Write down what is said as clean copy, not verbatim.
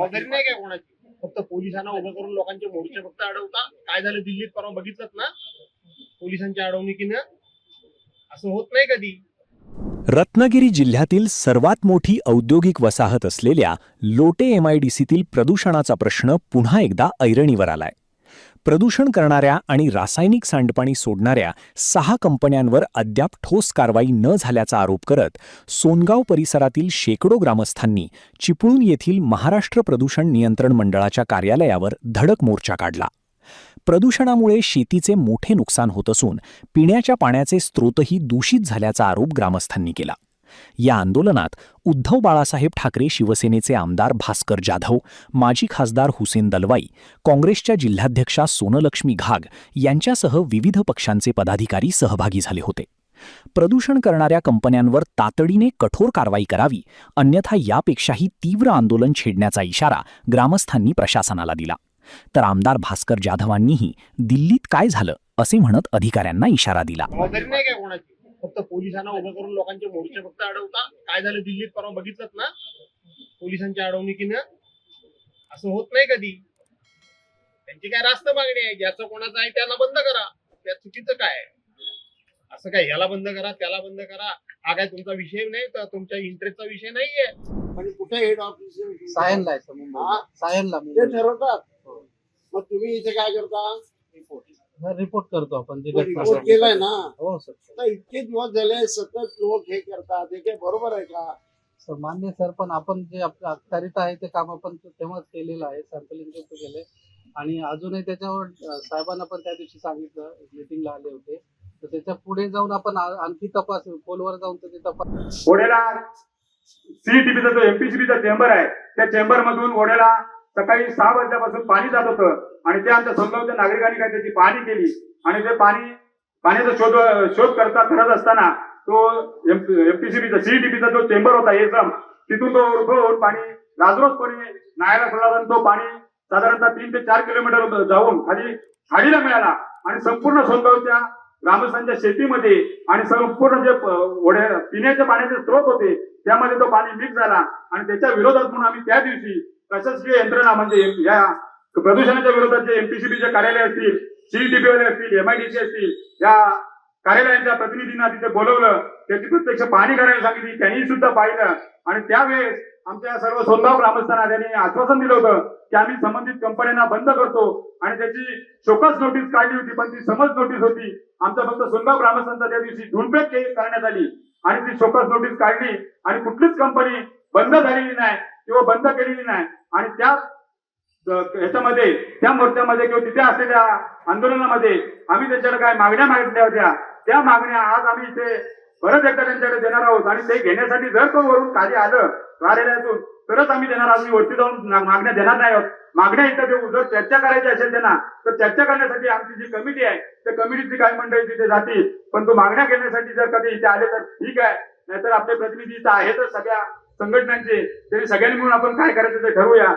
जबाबदारी नाही काय कोणाची, फक्त पोलिसांना उभं करून लोकांचे मोर्चे फक्त अडवता. काय झालं दिल्लीत परवा बघितलं ना, पोलिसांच्या अडवणुकीनं असं होत नाही कधी. रत्नागिरी जिल्ह्यातील सर्वात मोठी औद्योगिक वसाहत असलेल्या लोटे MIDCतील प्रदूषणाचा प्रश्न पुन्हा एकदा ऐरणीवर आलाय. प्रदूषण करणाऱ्या आणि रासायनिक सांडपाणी सोडणाऱ्या 6 कंपन्यांवर अद्याप ठोस कारवाई न झाल्याचा आरोप करत सोनगाव परिसरातील शेकडो ग्रामस्थांनी चिपळूण येथील महाराष्ट्र प्रदूषण नियंत्रण मंडळाच्या कार्यालयावर धडक मोर्चा काढला. प्रदूषणामुळे शेतीचे मोठे नुकसान होत असून पिण्याच्या पाण्याचे स्रोतही दूषित झाल्याचा आरोप ग्रामस्थांनी केला. या आंदोलनात उद्धव बाळासाहेब ठाकरे शिवसेनेचे आमदार भास्कर जाधव, माजी खासदार हुसेन दलवाई, काँग्रेसच्या जिल्हाध्यक्षा सोनलक्ष्मी घाग यांच्यासह विविध पक्षांचे पदाधिकारी सहभागी झाले होते. प्रदूषण करणाऱ्या कंपन्यांवर तातडीने कठोर कारवाई करावी, अन्यथा यापेक्षाही तीव्र आंदोलन छेडण्याचा इशारा ग्रामस्थांनी प्रशासनाला दिला. तर आमदार भास्कर जाधवांनीही दिल्लीत काय झालं असे म्हणत अधिकाऱ्यांना इशारा दिला. जबाबदारी नाही काय कोणाची, फक्त पोलिसांना उभं करून लोकांचे मोर्चे फक्त अडवता. काय झालं दिल्लीत परवा बघितलं ना, पोलिसांच्या अडवणुकीनं असं होत नाही कधी. त्यांची काय रास्त मागणी आहे, ज्याचं कोणाचं आहे त्याला बंद करा. त्या चुकीचं काय आहे? असं काय ह्याला बंद करा त्याला बंद करा, हा काय तुमचा विषय नाही, तर तुमच्या इंटरेस्टचा विषय नाहीये. आणि कुठे हेड ऑफिस सायनला ते ठरवतात. मग तुम्ही इथे काय करता? रिपोर्ट करतो आपण. रिपोर्ट केलाय ना. हो सर. आता इतके दिवस झाले सतत लोक हे करतात, हे काय बरोबर आहे का? सर मान्य सर, पण आपण जे आपलं अखत्यारीत आहे ते काम आपण तेव्हाच केलेलं आहे, सॅम्पलिंग केले आणि अजूनही त्याच्यावर साहेबांना पण त्या दिवशी सांगितलं, मीटिंगला आले होते, तर त्याच्या पुढे जाऊन आपण आणखी तपास खोलवर जाऊन त्याची तपास. ओढ्याला CETBचा जो MPCBचा चेंबर आहे, त्या चेंबर मधून ओढ्याला सकाळी 6 वाजल्यापासून पाणी जात होतं आणि ते आमच्या सोनगावच्या नागरिकांनी काय त्याची पाहणी केली आणि ते पाण्याचा शोध करत असताना तो MPCBचा CETBचा जो चेंबर होता तिथून तो उठवून पाणी राजरोसपणे नाळ्याला सोडला आणि तो पाणी साधारणतः 3 ते 4 किलोमीटर जाऊन खाडीला मिळाला आणि संपूर्ण सोनगावच्या ग्रामस्थांच्या शेतीमध्ये आणि संपूर्ण जे पिण्याच्या पाण्याचे स्रोत होते त्यामध्ये तो पाणी मिक्स झाला आणि त्याच्या विरोधात म्हणून आम्ही त्या दिवशी प्रशासकीय यंत्रणा म्हणजे या प्रदूषणाच्या विरोधात जे MPCBचे कार्यालय असतील, CETB असतील, MIDC असतील, या कार्यालयांच्या प्रतिनिधींना तिथे बोलवलं, त्याची प्रत्यक्ष पाहणी करायला सांगितली, त्यांनी सुद्धा पाहिलं आणि त्यावेळेस आमच्या सर्व सोनगाव ग्रामस्थांना त्यांनी आश्वासन दिलं होतं की आम्ही संबंधित कंपन्यांना बंद करतो आणि त्याची शोकस नोटीस काढली होती, पण ती समज नोटीस होती. आमच्या फक्त सोनगाव ग्रामस्थांचा त्या दिवशी धुडपेट करण्यात आली आणि ती शोकस नोटीस काढली आणि कुठलीच कंपनी बंद झालेली नाही किंवा बंद केलेली नाही. आणि त्या ह्याच्यामध्ये त्या मोर्चामध्ये किंवा तिथे असलेल्या आंदोलनामध्ये आम्ही त्यांच्याकडे काय मागण्या मागितल्या होत्या, त्या मागण्या आज आम्ही इथे परत एकदा त्यांच्याकडे देणार आहोत आणि ते घेण्यासाठी जर तो वरून खाली आलं कार्यालयातून तरच आम्ही देणार. आम्ही वरती जाऊन मागण्या देणार नाही आहोत. मागण्या इथं देऊ. जर चर्चा करायची असेल त्यांना तर चर्चा करण्यासाठी आमची जी कमिटी आहे त्या कमिटीची काही मंडळी तिथे जातील, पण तो मागण्या घेण्यासाठी जर कधी इथे आले तर ठीक आहे, नाहीतर आपले प्रतिनिधी इथं आहेतच सगळ्या संघटनांचे, तरी सगळ्यांनी मिळून आपण काय करायचं ते ठरवूया.